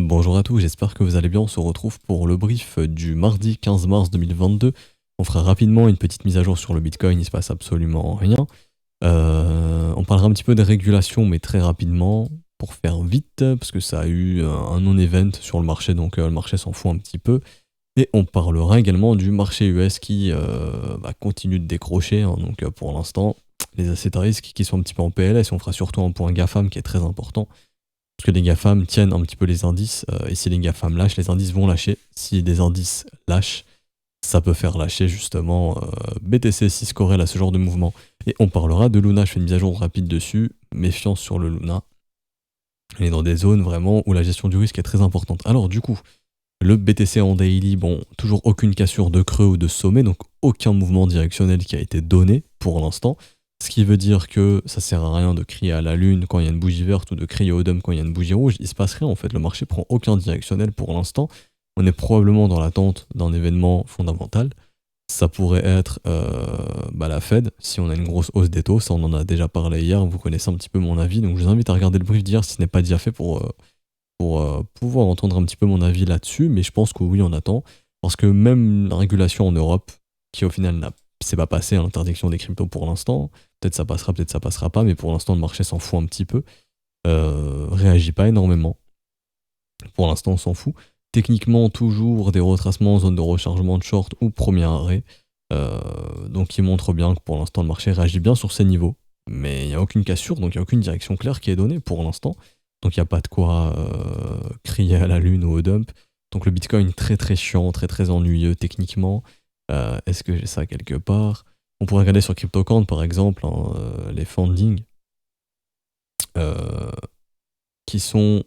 Bonjour à tous, j'espère que vous allez bien. On se retrouve pour le brief du mardi 15 mars 2022. On fera rapidement une petite mise à jour sur le Bitcoin, il se passe absolument rien. On parlera un petit peu des régulations, mais très rapidement, pour faire vite, parce que ça a eu un non-event sur le marché, donc le marché s'en fout un petit peu. Et on parlera également du marché US qui continue de décrocher, hein. Donc pour l'instant, les assets à risque qui sont un petit peu en PLS, on fera surtout un point GAFAM qui est très important. Parce que les GAFAM tiennent un petit peu les indices, et si les GAFAM lâchent, les indices vont lâcher. Si des indices lâchent, ça peut faire lâcher justement BTC si se corrèle à ce genre de mouvement. Et on parlera de Luna, je fais une mise à jour rapide dessus, méfiance sur le Luna. On est dans des zones vraiment où la gestion du risque est très importante. Alors du coup, le BTC en daily, bon, toujours aucune cassure de creux ou de sommet, donc aucun mouvement directionnel qui a été donné pour l'instant. Ce qui veut dire que ça sert à rien de crier à la lune quand il y a une bougie verte ou de crier au DOM quand il y a une bougie rouge. Il se passe rien en fait, le marché prend aucun directionnel pour l'instant. On est probablement dans l'attente d'un événement fondamental. Ça pourrait être la Fed, si on a une grosse hausse des taux, ça on en a déjà parlé hier, vous connaissez un petit peu mon avis, donc je vous invite à regarder le brief d'hier si ce n'est pas déjà fait pour pouvoir entendre un petit peu mon avis là-dessus, mais je pense que oui, on attend, parce que même la régulation en Europe, qui au final s'est pas passé à l'interdiction des cryptos pour l'instant, peut-être ça passera, peut-être ça passera pas, mais pour l'instant le marché s'en fout un petit peu, réagit pas énormément, pour l'instant on s'en fout. Techniquement, toujours des retracements en zone de rechargement de short ou premier arrêt, donc qui montre bien que pour l'instant le marché réagit bien sur ces niveaux, mais il n'y a aucune cassure, donc il n'y a aucune direction claire qui est donnée pour l'instant. Donc il n'y a pas de quoi crier à la lune ou au dump. Donc le Bitcoin très très chiant, très très ennuyeux techniquement. Est-ce que j'ai ça quelque part? On pourrait regarder sur CryptoCount par exemple, hein, les fundings euh, qui sont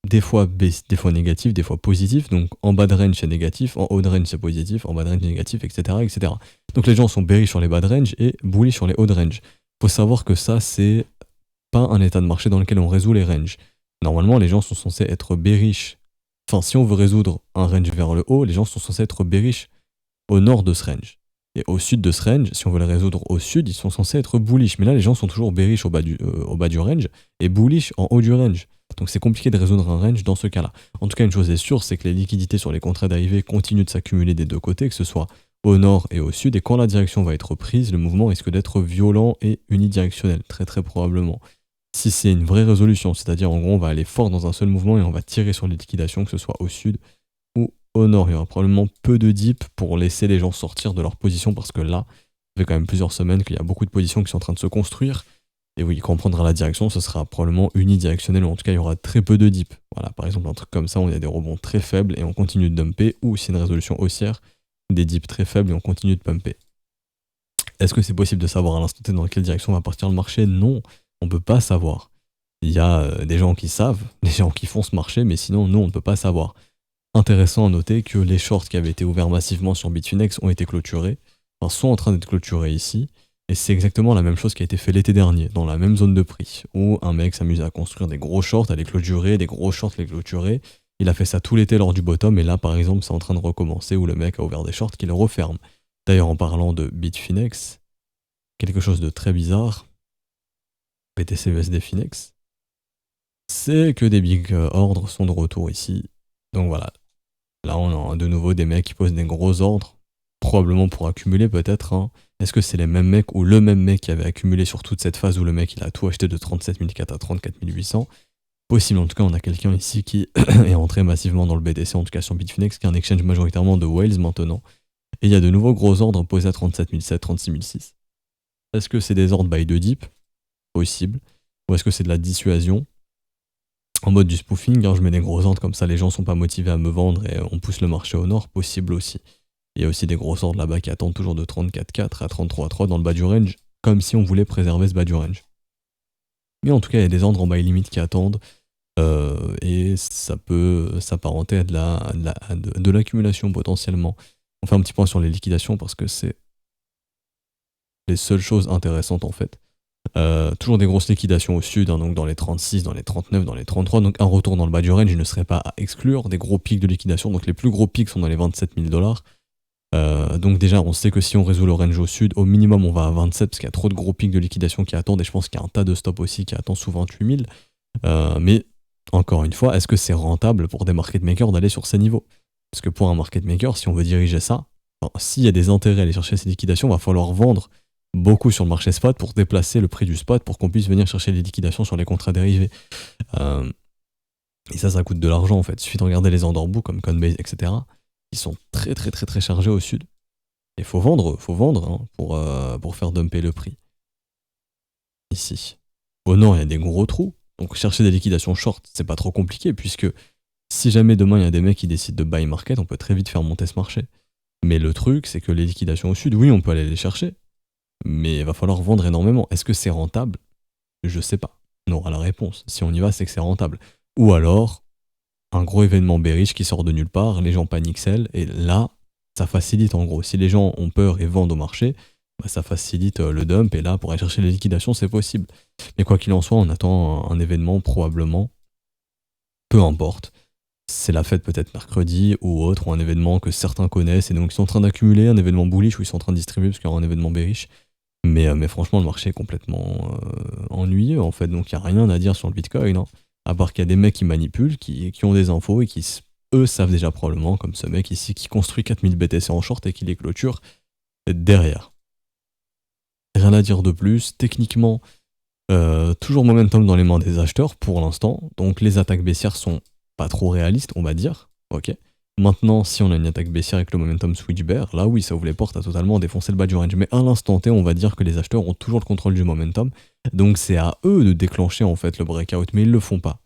des fois, des fois négatifs, des fois positifs. Donc en bas de range c'est négatif, en haut de range c'est positif, en bas de range c'est négatif, etc., etc. Donc les gens sont bearish sur les bas de range et bullish sur les hauts de range. Faut savoir que ça c'est pas un état de marché dans lequel on résout les ranges. Normalement, les gens sont censés être bearish. Enfin, si on veut résoudre un range vers le haut, les gens sont censés être bearish au nord de ce range. Et au sud de ce range, si on veut le résoudre au sud, ils sont censés être bullish. Mais là, les gens sont toujours bearish au bas du range et bullish en haut du range. Donc c'est compliqué de résoudre un range dans ce cas-là. En tout cas, une chose est sûre, c'est que les liquidités sur les contrats dérivés continuent de s'accumuler des deux côtés, que ce soit au nord et au sud. Et quand la direction va être prise, le mouvement risque d'être violent et unidirectionnel, très très probablement. Si c'est une vraie résolution, c'est-à-dire en gros on va aller fort dans un seul mouvement et on va tirer sur les liquidations, que ce soit au sud ou au nord. Il y aura probablement peu de dip pour laisser les gens sortir de leur position parce que là, ça fait quand même plusieurs semaines qu'il y a beaucoup de positions qui sont en train de se construire. Et oui, quand on prendra la direction, ce sera probablement unidirectionnel, ou en tout cas il y aura très peu de dip. Voilà, par exemple un truc comme ça, où il y a des rebonds très faibles et on continue de dumper, ou si c'est une résolution haussière, des dips très faibles et on continue de pumper. Est-ce que c'est possible de savoir à l'instant T dans quelle direction va partir le marché? Non, on ne peut pas savoir. Il y a des gens qui savent, des gens qui font ce marché, mais sinon, nous, on ne peut pas savoir. Intéressant à noter que les shorts qui avaient été ouverts massivement sur Bitfinex ont été clôturés, enfin, sont en train d'être clôturés ici, et c'est exactement la même chose qui a été fait l'été dernier, dans la même zone de prix, où un mec s'amusait à construire des gros shorts, à les clôturer, des gros shorts les clôturer. Il a fait ça tout l'été lors du bottom, et là, par exemple, c'est en train de recommencer, où le mec a ouvert des shorts qui le referment. D'ailleurs, en parlant de Bitfinex, quelque chose de très bizarre, BTC USD Finex, c'est que des big ordres sont de retour ici. Donc voilà, là on a de nouveau des mecs qui posent des gros ordres, probablement pour accumuler peut-être, hein. Est-ce que c'est les mêmes mecs ou le même mec qui avait accumulé sur toute cette phase où le mec il a tout acheté de 37 400 à 34 800? Possible, en tout cas on a quelqu'un ici qui est entré massivement dans le BTC, en tout cas sur Bitfinex, qui est un exchange majoritairement de whales maintenant. Et il y a de nouveaux gros ordres posés à 37 700, 36 600. Est-ce que c'est des ordres buy de deep? Possible. Ou est-ce que c'est de la dissuasion en mode du spoofing, hein, je mets des gros ordres comme ça, les gens sont pas motivés à me vendre et on pousse le marché au nord, possible aussi. Il y a aussi des gros ordres là-bas qui attendent toujours de 34,4 à 33,3 dans le bas du range, comme si on voulait préserver ce bas du range. Mais en tout cas, il y a des ordres en buy limit qui attendent, et ça peut s'apparenter à de l'accumulation potentiellement. On fait un petit point sur les liquidations parce que c'est les seules choses intéressantes en fait. Toujours des grosses liquidations au sud, hein, donc dans les 36, dans les 39, dans les 33, donc un retour dans le bas du range, je ne serais pas à exclure. Des gros pics de liquidation, donc les plus gros pics sont dans les 27 000 dollars. Donc déjà, on sait que si on résout le range au sud, au minimum on va à 27 parce qu'il y a trop de gros pics de liquidation qui attendent, et je pense qu'il y a un tas de stops aussi qui attendent sous 28 000. Mais Encore une fois, est-ce que c'est rentable pour des market makers d'aller sur ces niveaux? Parce que pour un market maker, si on veut diriger ça, s'il y a des intérêts à aller chercher ces liquidations, il va falloir vendre beaucoup sur le marché spot pour déplacer le prix du spot pour qu'on puisse venir chercher les liquidations sur les contrats dérivés. Euh, et ça coûte de l'argent en fait. Il suffit de regarder les order books comme Coinbase, etc. Ils sont très très très très chargés au sud. Et faut vendre hein, pour faire dumper le prix. Ici. Au nord, il y a des gros trous. Donc chercher des liquidations short, c'est pas trop compliqué, puisque si jamais demain il y a des mecs qui décident de buy market, on peut très vite faire monter ce marché. Mais le truc, c'est que les liquidations au sud, oui, on peut aller les chercher, mais il va falloir vendre énormément. Est-ce que c'est rentable? Je sais pas. On aura la réponse. Si on y va, c'est que c'est rentable. Ou alors, un gros événement bearish qui sort de nulle part, les gens paniquent sell, et là, ça facilite en gros. Si les gens ont peur et vendent au marché, bah, ça facilite le dump, et là, pour aller chercher les liquidations, c'est possible. Mais quoi qu'il en soit, on attend un événement probablement, peu importe. C'est la fête peut-être mercredi ou autre, ou un événement que certains connaissent, et donc ils sont en train d'accumuler un événement bullish où ils sont en train de distribuer parce qu'il y aura un événement bearish. Mais franchement, le marché est complètement ennuyeux en fait, donc il n'y a rien à dire sur le Bitcoin, hein. À part qu'il y a des mecs qui manipulent, qui ont des infos et qui, eux, savent déjà probablement, comme ce mec ici qui construit 4000 BTC en short et qui les clôture derrière. Rien à dire de plus. Techniquement, toujours momentum dans les mains des acheteurs pour l'instant, donc les attaques baissières sont pas trop réalistes, on va dire. Ok. Maintenant, si on a une attaque baissière avec le momentum switch bear, là oui, ça ouvre les portes à totalement défoncer le bas du range. Mais à l'instant T, on va dire que les acheteurs ont toujours le contrôle du momentum. Donc c'est à eux de déclencher en fait le breakout, mais ils le font pas.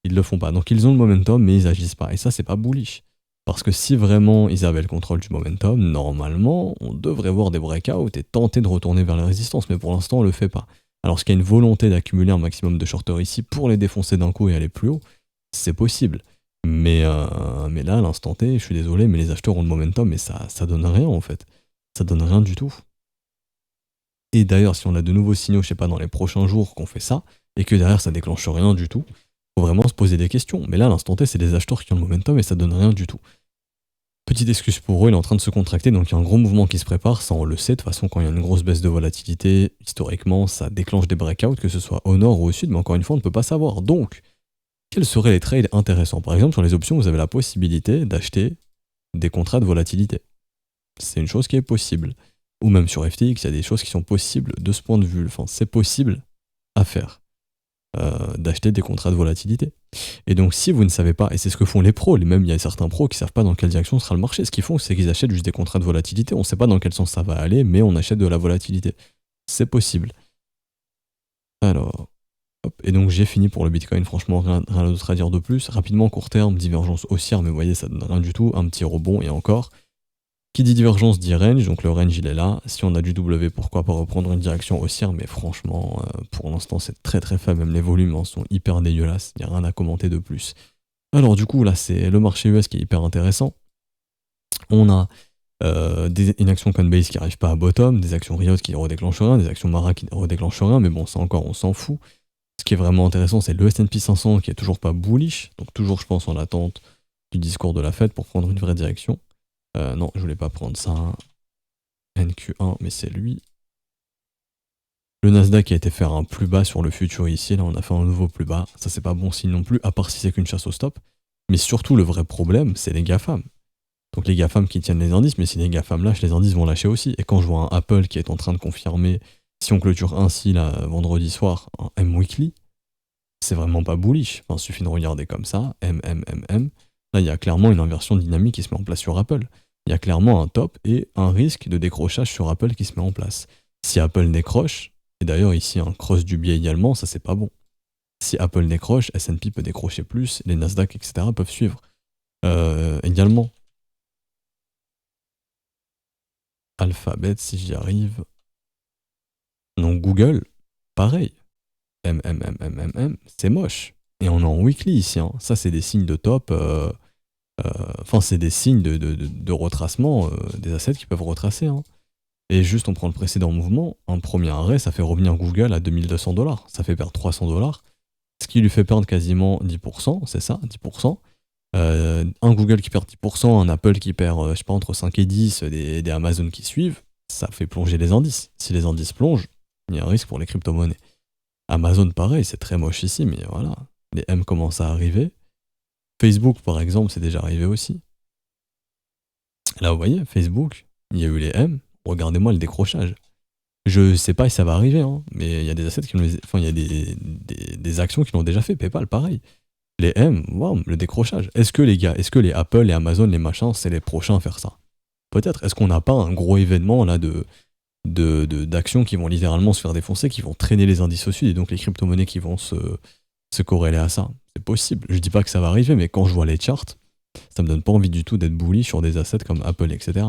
Ils le font pas. Donc ils ont le momentum, mais ils agissent pas. Et ça, c'est pas bullish. Parce que si vraiment ils avaient le contrôle du momentum, normalement, on devrait voir des breakouts et tenter de retourner vers la résistance. Mais pour l'instant, on le fait pas. Alors qu'il y a une volonté d'accumuler un maximum de shorters ici pour les défoncer d'un coup et aller plus haut, c'est possible. Mais là, à l'instant T, je suis désolé, mais les acheteurs ont le momentum, mais ça donne rien en fait. Ça donne rien du tout. Et d'ailleurs, si on a de nouveaux signaux, je sais pas, dans les prochains jours qu'on fait ça, et que derrière ça déclenche rien du tout, faut vraiment se poser des questions. Mais là, à l'instant T, c'est les acheteurs qui ont le momentum et ça donne rien du tout. Petite excuse pour eux, il est en train de se contracter, donc il y a un gros mouvement qui se prépare, ça on le sait, de toute façon quand il y a une grosse baisse de volatilité, historiquement ça déclenche des breakouts, que ce soit au nord ou au sud, mais encore une fois on ne peut pas savoir. Donc, quels seraient les trades intéressants? Par exemple, sur les options, vous avez la possibilité d'acheter des contrats de volatilité. C'est une chose qui est possible. Ou même sur FTX, il y a des choses qui sont possibles de ce point de vue. Enfin, c'est possible à faire. D'acheter des contrats de volatilité. Et donc, si vous ne savez pas, et c'est ce que font les pros, même il y a certains pros qui ne savent pas dans quelle direction sera le marché, ce qu'ils font, c'est qu'ils achètent juste des contrats de volatilité. On ne sait pas dans quel sens ça va aller, mais on achète de la volatilité. C'est possible. Alors, hop. Et donc j'ai fini pour le Bitcoin, franchement, rien d'autre à dire de plus. Rapidement, court terme, divergence haussière, mais vous voyez, ça donne rien du tout. Un petit rebond, et encore. Qui dit divergence dit range, donc le range il est là. Si on a du W, pourquoi pas reprendre une direction haussière, mais franchement, pour l'instant c'est très très faible, même les volumes sont hyper dégueulasses, il n'y a rien à commenter de plus. Alors du coup là c'est le marché US qui est hyper intéressant. On a une action Coinbase qui n'arrive pas à bottom, des actions Riot qui ne redéclenchent rien, des actions Mara qui ne redéclenchent rien, mais bon ça encore on s'en fout. Ce qui est vraiment intéressant c'est le S&P 500 qui est toujours pas bullish, donc toujours je pense en attente du discours de la Fed pour prendre une vraie direction. Non, je voulais pas prendre ça. NQ1, mais c'est lui. Le Nasdaq a été faire un plus bas sur le futur ici. Là, on a fait un nouveau plus bas. Ça, c'est pas bon signe non plus, à part si c'est qu'une chasse au stop. Mais surtout, le vrai problème, c'est les GAFAM. Donc les GAFAM qui tiennent les indices, mais si les GAFAM lâchent, les indices vont lâcher aussi. Et quand je vois un Apple qui est en train de confirmer, si on clôture ainsi là, vendredi soir, un M-Weekly, c'est vraiment pas bullish. Enfin, il suffit de regarder comme ça, M. Là, il y a clairement une inversion dynamique qui se met en place sur Apple. Il y a clairement un top et un risque de décrochage sur Apple qui se met en place. Si Apple décroche, et d'ailleurs ici un cross du biais également, ça c'est pas bon. Si Apple décroche, S&P peut décrocher plus, les Nasdaq, etc. peuvent suivre. Également, Alphabet, si j'y arrive. Donc Google, pareil. C'est moche. Et on est en weekly ici, hein. Ça c'est des signes de top. Enfin, c'est des signes de retracement des assets qui peuvent retracer, hein. Et juste, on prend le précédent mouvement, un premier arrêt, ça fait revenir Google à 2200$. Ça fait perdre 300$. Ce qui lui fait perdre quasiment 10%, c'est ça, 10%. Un Google qui perd 10%, un Apple qui perd, je sais pas, entre 5 et 10, des Amazon qui suivent, ça fait plonger les indices. Si les indices plongent, il y a un risque pour les crypto-monnaies. Amazon, pareil, c'est très moche ici, mais voilà. Les M commencent à arriver. Facebook, par exemple, c'est déjà arrivé aussi. Là, vous voyez, Facebook, il y a eu les M. Regardez-moi le décrochage. Je sais pas si ça va arriver, hein, mais il y a des assets qui l'ont, enfin, il y a des actions qui l'ont déjà fait. PayPal, pareil. Les M, wow, le décrochage. Est-ce que les gars, est-ce que les Apple, les Amazon, les machins, c'est les prochains à faire ça? Peut-être. Est-ce qu'on n'a pas un gros événement là d'actions qui vont littéralement se faire défoncer, qui vont traîner les indices au sud et donc les crypto-monnaies qui vont se corréler à ça? C'est possible. Je dis pas que ça va arriver, mais quand je vois les charts, ça me donne pas envie du tout d'être bullish sur des assets comme Apple, etc.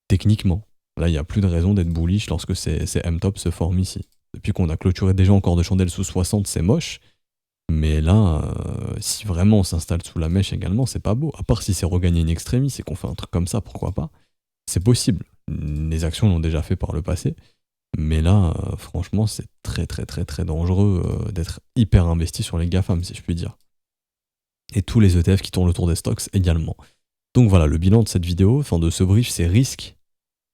Techniquement. Là, il n'y a plus de raison d'être bullish lorsque ces M-top se forment ici. Depuis qu'on a clôturé déjà encore de chandelles sous 60, c'est moche. Mais là, si vraiment on s'installe sous la mèche également, c'est pas beau. À part si c'est regagné in extremis, c'est qu'on fait un truc comme ça, pourquoi pas. C'est possible. Les actions l'ont déjà fait par le passé. Mais là, franchement, c'est très très très très dangereux d'être hyper investi sur les GAFAM, si je puis dire. Et tous les ETF qui tournent autour des stocks également. Donc voilà, le bilan de cette vidéo, enfin de ce brief, c'est risque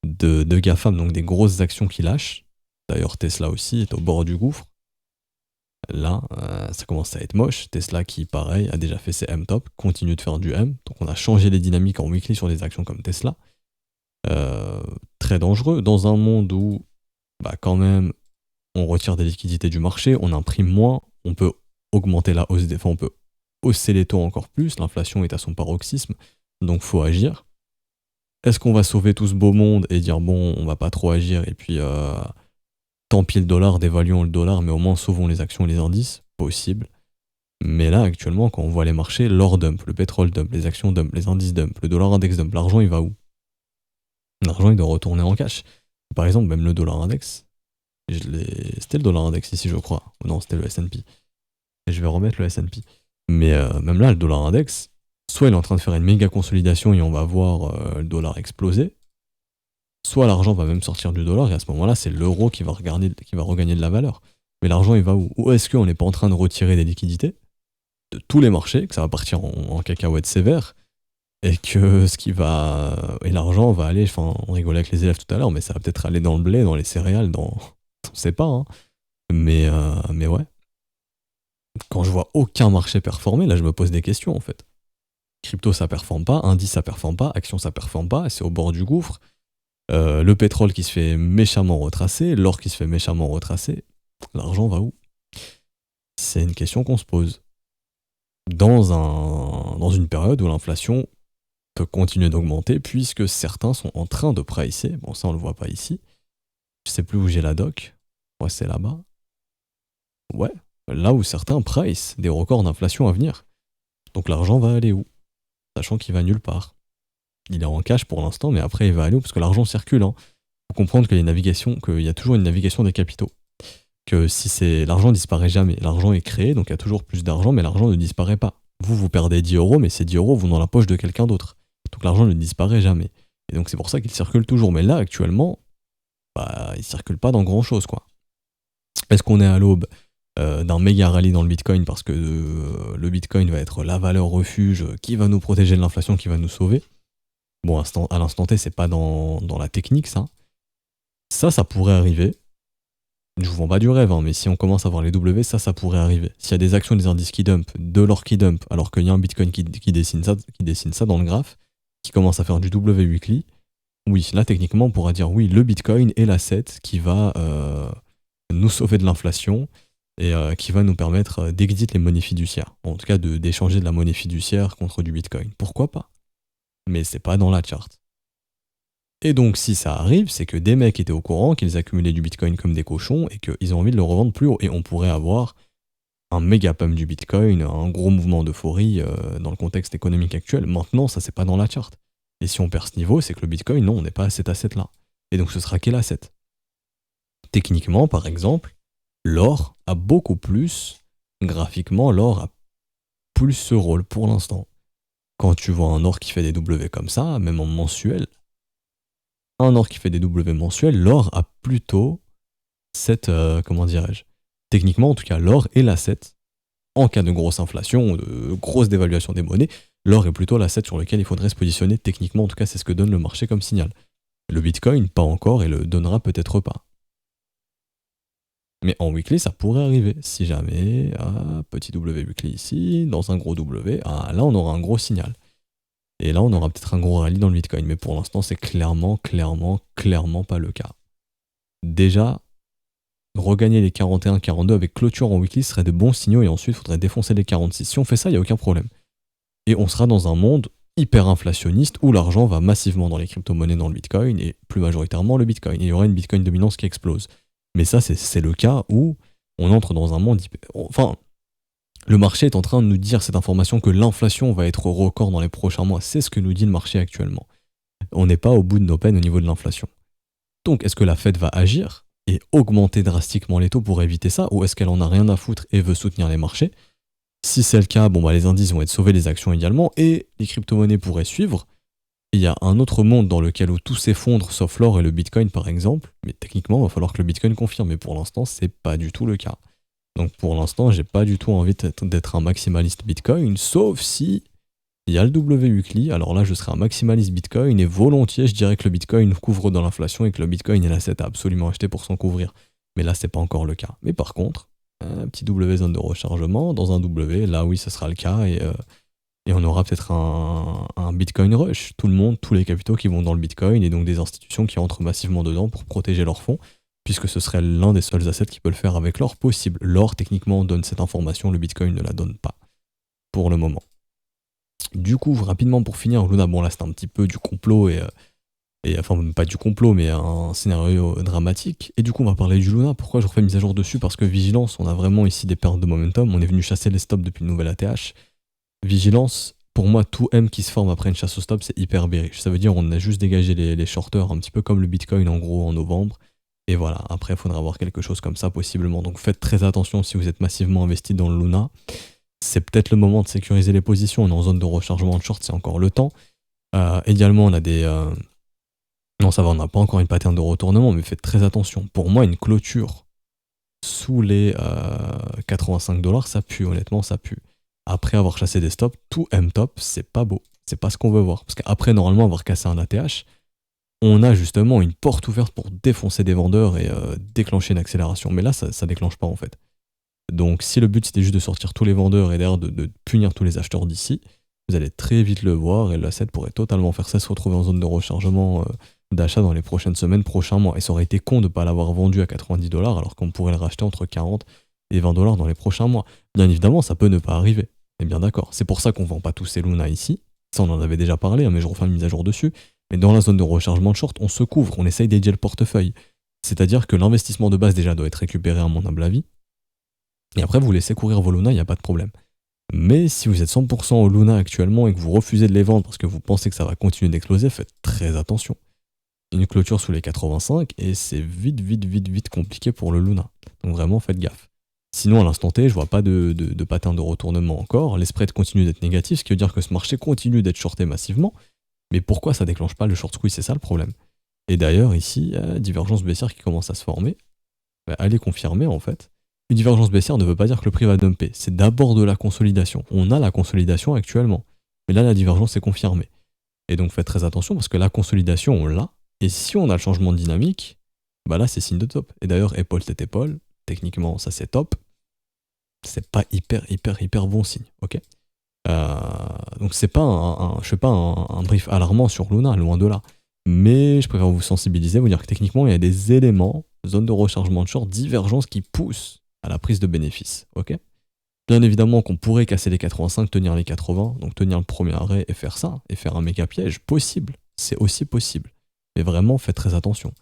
de GAFAM, donc des grosses actions qui lâchent. D'ailleurs, Tesla aussi est au bord du gouffre. Là, ça commence à être moche. Tesla qui, pareil, a déjà fait ses M-top, continue de faire du M. Donc on a changé les dynamiques en weekly sur des actions comme Tesla. Très dangereux dans un monde où, quand même, on retire des liquidités du marché, on imprime moins, on peut augmenter la hausse des fonds, on peut hausser les taux encore plus, l'inflation est à son paroxysme, donc faut agir. Est-ce qu'on va sauver tout ce beau monde et dire bon, on va pas trop agir et puis tant pis le dollar, dévaluons le dollar, mais au moins sauvons les actions et les indices? Possible. Mais là, actuellement, quand on voit les marchés, l'or dump, le pétrole dump, les actions dump, les indices dump, le dollar index dump, l'argent il va où? L'argent il doit retourner en cash. Par exemple, même le dollar index, c'était le dollar index ici, je crois. Non, c'était le S&P. Et je vais remettre le S&P. Mais même là, le dollar index, soit il est en train de faire une méga consolidation et on va voir le dollar exploser, soit l'argent va même sortir du dollar et à ce moment-là, c'est l'euro qui va regagner de la valeur. Mais l'argent, il va où? Ou est-ce qu'on n'est pas en train de retirer des liquidités de tous les marchés, que ça va partir en cacahuète sévère, et que et l'argent va aller, enfin, on rigolait avec les élèves tout à l'heure, mais ça va peut-être aller dans le blé, dans les céréales, on sait pas, hein. Mais ouais. Quand je vois aucun marché performer, là, je me pose des questions, en fait. Crypto, ça performe pas, indice, ça performe pas, action, ça performe pas, c'est au bord du gouffre. Le pétrole qui se fait méchamment retracer, l'or qui se fait méchamment retracer, l'argent va où? C'est une question qu'on se pose. Dans une période où l'inflation peut continuer d'augmenter, puisque certains sont en train de pricer, bon ça on le voit pas ici, je sais plus où j'ai la doc, ouais c'est là-bas, ouais, là où certains price des records d'inflation à venir. Donc l'argent va aller où? Sachant qu'il va nulle part. Il est en cash pour l'instant, mais après il va aller où? Parce que l'argent circule, hein. Faut comprendre qu'il y a toujours une navigation des capitaux. Que si l'argent disparaît jamais. L'argent est créé, donc il y a toujours plus d'argent, mais l'argent ne disparaît pas. Vous perdez 10 euros, mais ces 10 euros vont dans la poche de quelqu'un d'autre. Donc l'argent ne disparaît jamais. Et donc c'est pour ça qu'il circule toujours. Mais là, actuellement, il circule pas dans grand chose, quoi. Est-ce qu'on est à l'aube d'un méga rallye dans le Bitcoin parce que le Bitcoin va être la valeur refuge qui va nous protéger de l'inflation, qui va nous sauver? Bon, à l'instant T, c'est pas dans la technique, ça. Ça pourrait arriver. Je vous vends pas du rêve, hein, mais si on commence à voir les W, ça pourrait arriver. S'il y a des actions, des indices qui dump, de l'or qui dump, alors qu'il y a un Bitcoin qui dessine ça dans le graphe, qui commence à faire du W weekly, oui, là techniquement on pourra dire oui, le Bitcoin est l'asset qui va nous sauver de l'inflation et qui va nous permettre d'exit les monnaies fiduciaires. En tout cas, d'échanger de la monnaie fiduciaire contre du Bitcoin. Pourquoi pas? Mais c'est pas dans la charte. Et donc, si ça arrive, c'est que des mecs étaient au courant qu'ils accumulaient du Bitcoin comme des cochons et qu'ils ont envie de le revendre plus haut. Et on pourrait avoir un méga pump du Bitcoin, un gros mouvement d'euphorie dans le contexte économique actuel. Maintenant, ça, c'est pas dans la charte. Et si on perd ce niveau, c'est que le Bitcoin, non, on n'est pas à cet asset-là. Et donc, ce sera quel asset? Techniquement, par exemple, l'or a beaucoup plus, graphiquement, l'or a plus ce rôle pour l'instant. Quand tu vois un or qui fait des W comme ça, même en mensuel, un or qui fait des W mensuels, l'or a plutôt cette, comment dirais-je, techniquement en tout cas, l'or est l'asset, en cas de grosse inflation, de grosse dévaluation des monnaies, l'or est plutôt l'asset sur lequel il faudrait se positionner techniquement, en tout cas c'est ce que donne le marché comme signal. Le Bitcoin, pas encore, et le donnera peut-être pas. Mais en weekly, ça pourrait arriver. Si jamais, petit W weekly ici, dans un gros W, là on aura un gros signal. Et là on aura peut-être un gros rallye dans le Bitcoin. Mais pour l'instant, c'est clairement pas le cas. Déjà, regagner les 41, 42 avec clôture en weekly serait de bons signaux et ensuite il faudrait défoncer les 46. Si on fait ça, il n'y a aucun problème. Et on sera dans un monde hyper inflationniste où l'argent va massivement dans les crypto-monnaies, dans le Bitcoin et plus majoritairement le Bitcoin. Et il y aura une Bitcoin dominance qui explose. Mais ça, c'est le cas où on entre dans un monde Enfin, le marché est en train de nous dire cette information que l'inflation va être au record dans les prochains mois. C'est ce que nous dit le marché actuellement. On n'est pas au bout de nos peines au niveau de l'inflation. Donc, est-ce que la Fed va agir et augmenter drastiquement les taux pour éviter ça, ou est-ce qu'elle en a rien à foutre et veut soutenir les marchés? Si c'est le cas, les indices vont être sauvés, les actions également, et les crypto-monnaies pourraient suivre. Il y a un autre monde dans lequel où tout s'effondre, sauf l'or et le Bitcoin par exemple, mais techniquement, il va falloir que le Bitcoin confirme, mais pour l'instant, c'est pas du tout le cas. Donc pour l'instant, j'ai pas du tout envie d'être un maximaliste Bitcoin, sauf si il y a le W weekly, alors là je serai un maximaliste Bitcoin et volontiers je dirais que le Bitcoin couvre dans l'inflation et que le Bitcoin est l'asset à absolument acheter pour s'en couvrir. Mais là c'est pas encore le cas. Mais par contre, un petit W zone de rechargement, dans un W, là oui ce sera le cas et on aura peut-être un Bitcoin rush. Tout le monde, tous les capitaux qui vont dans le Bitcoin et donc des institutions qui entrent massivement dedans pour protéger leurs fonds, puisque ce serait l'un des seuls assets qui peut le faire avec l'or possible. L'or techniquement donne cette information, le Bitcoin ne la donne pas pour le moment. Du coup, rapidement pour finir, Luna, bon là c'est un petit peu du complot et enfin pas du complot mais un scénario dramatique. Et du coup on va parler du Luna. Pourquoi je refais mise à jour dessus? Parce que vigilance, on a vraiment ici des pertes de momentum. On est venu chasser les stops depuis le nouvel ATH. Vigilance, pour moi tout M qui se forme après une chasse au stop c'est hyper bearish. Ça veut dire on a juste dégagé les shorters un petit peu comme le Bitcoin en gros en novembre. Et voilà, après il faudra avoir quelque chose comme ça possiblement. Donc faites très attention si vous êtes massivement investi dans le Luna. C'est peut-être le moment de sécuriser les positions. On est en zone de rechargement de short, c'est encore le temps. Également, on a des... Non, ça va, on n'a pas encore une pattern de retournement, mais faites très attention. Pour moi, une clôture sous les 85$, ça pue, honnêtement, ça pue. Après avoir chassé des stops, tout M-top, c'est pas beau. C'est pas ce qu'on veut voir. Parce qu'après, normalement, avoir cassé un ATH, on a justement une porte ouverte pour défoncer des vendeurs et déclencher une accélération. Mais là, ça déclenche pas, en fait. Donc si le but c'était juste de sortir tous les vendeurs et d'ailleurs de punir tous les acheteurs d'ici, vous allez très vite le voir et l'asset pourrait totalement faire ça, se retrouver en zone de rechargement d'achat dans les prochaines semaines, prochains mois. Et ça aurait été con de ne pas l'avoir vendu à 90$ alors qu'on pourrait le racheter entre 40 et 20$ dans les prochains mois. Bien évidemment, ça peut ne pas arriver. On est bien d'accord. C'est pour ça qu'on ne vend pas tous ces Luna ici. Ça, on en avait déjà parlé, mais je refais une mise à jour dessus. Mais dans la zone de rechargement de short, on se couvre, on essaye d'aider le portefeuille. C'est-à-dire que l'investissement de base déjà doit être récupéré à mon humble avis. Et après, vous laissez courir vos Luna, il n'y a pas de problème. Mais si vous êtes 100% au Luna actuellement et que vous refusez de les vendre parce que vous pensez que ça va continuer d'exploser, faites très attention. Une clôture sous les 85 et c'est vite compliqué pour le Luna. Donc vraiment, faites gaffe. Sinon, à l'instant T, je vois pas de pattern de retournement encore. Les spreads continuent d'être négatifs, ce qui veut dire que ce marché continue d'être shorté massivement. Mais pourquoi ça déclenche pas le short squeeze? C'est ça le problème. Et d'ailleurs, ici, divergence baissière qui commence à se former. Elle est confirmée en fait. Une divergence baissière ne veut pas dire que le prix va dumper. C'est d'abord de la consolidation. On a la consolidation actuellement. Mais là, la divergence est confirmée. Et donc, faites très attention parce que la consolidation, on l'a. Et si on a le changement de dynamique, bah là, c'est signe de top. Et d'ailleurs, épaule tête épaule, techniquement, ça c'est top. C'est pas hyper bon signe. Ok. Donc, c'est pas je fais pas un brief alarmant sur Luna, loin de là. Mais je préfère vous sensibiliser, vous dire que techniquement, il y a des éléments, zone de rechargement de short, divergence qui poussent à la prise de bénéfices, ok? Bien évidemment qu'on pourrait casser les 85, tenir les 80, donc tenir le premier arrêt et faire ça, et faire un méga piège, possible, c'est aussi possible. Mais vraiment, faites très attention.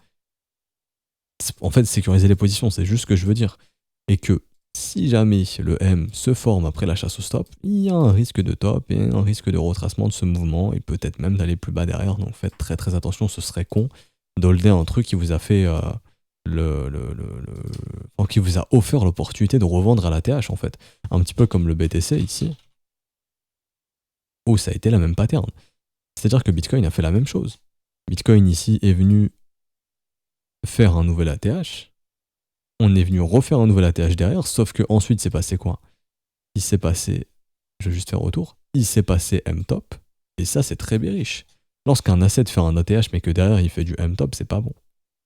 En fait, sécuriser les positions, c'est juste ce que je veux dire. Et que si jamais le M se forme après la chasse au stop, il y a un risque de top et un risque de retracement de ce mouvement, et peut-être même d'aller plus bas derrière, donc faites très attention, ce serait con d'holder un truc qui vous a fait... qui vous a offert l'opportunité de revendre à l'ATH en fait. Un petit peu comme le BTC ici, où ça a été la même pattern. C'est-à-dire que Bitcoin a fait la même chose. Bitcoin ici est venu faire un nouvel ATH, on est venu refaire un nouvel ATH derrière, sauf que ensuite c'est passé quoi? Il s'est passé, je vais juste faire retour, il s'est passé M-top, et ça c'est très bearish. Lorsqu'un asset fait un ATH mais que derrière il fait du M-top, c'est pas bon.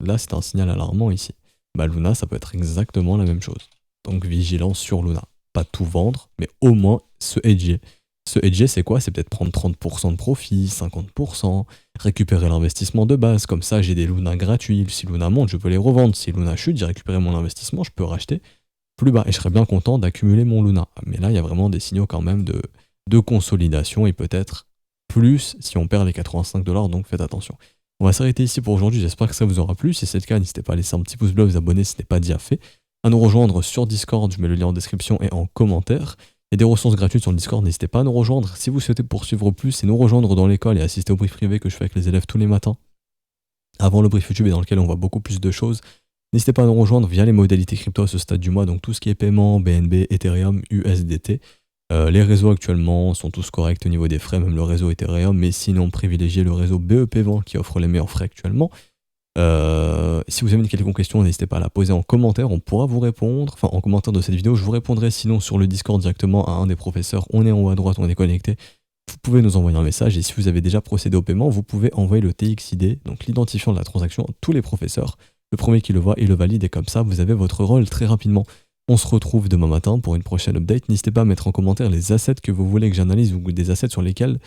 Là c'est un signal alarmant ici. bah Luna, ça peut être exactement la même chose. Donc vigilance sur Luna. Pas tout vendre, mais au moins se hedger. Se hedger, c'est quoi? C'est peut-être prendre 30% de profit, 50%, récupérer l'investissement de base. Comme ça, j'ai des Luna gratuits. Si Luna monte, je peux les revendre. Si Luna chute, j'ai récupéré mon investissement, je peux racheter plus bas. Et je serais bien content d'accumuler mon Luna. Mais là, il y a vraiment des signaux quand même de consolidation et peut-être plus si on perd les 85$, donc faites attention. On va s'arrêter ici pour aujourd'hui, j'espère que ça vous aura plu. Si c'est le cas, n'hésitez pas à laisser un petit pouce bleu, vous abonner si ce n'est pas déjà fait. À nous rejoindre sur Discord, je mets le lien en description et en commentaire. Il y a des ressources gratuites sur le Discord, n'hésitez pas à nous rejoindre. Si vous souhaitez poursuivre plus et nous rejoindre dans l'école et assister au brief privé que je fais avec les élèves tous les matins, avant le brief YouTube et dans lequel on voit beaucoup plus de choses, n'hésitez pas à nous rejoindre via les modalités crypto à ce stade du mois, donc tout ce qui est paiement, BNB, Ethereum, USDT. Les réseaux actuellement sont tous corrects au niveau des frais, même le réseau Ethereum, mais sinon privilégiez le réseau BEP20 qui offre les meilleurs frais actuellement. Si vous avez une quelconque question, n'hésitez pas à la poser en commentaire, on pourra vous répondre, enfin en commentaire de cette vidéo, je vous répondrai sinon sur le Discord directement à un des professeurs, on est en haut à droite, on est connecté, vous pouvez nous envoyer un message et si vous avez déjà procédé au paiement, vous pouvez envoyer le TXID, donc l'identifiant de la transaction, à tous les professeurs, le premier qui le voit, il le valide et comme ça vous avez votre rôle très rapidement. On se retrouve demain matin pour une prochaine update, n'hésitez pas à mettre en commentaire les assets que vous voulez que j'analyse ou des assets sur lesquels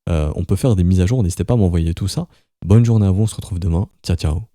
on peut faire des mises à jour, n'hésitez pas à m'envoyer tout ça. Bonne journée à vous, on se retrouve demain, ciao ciao.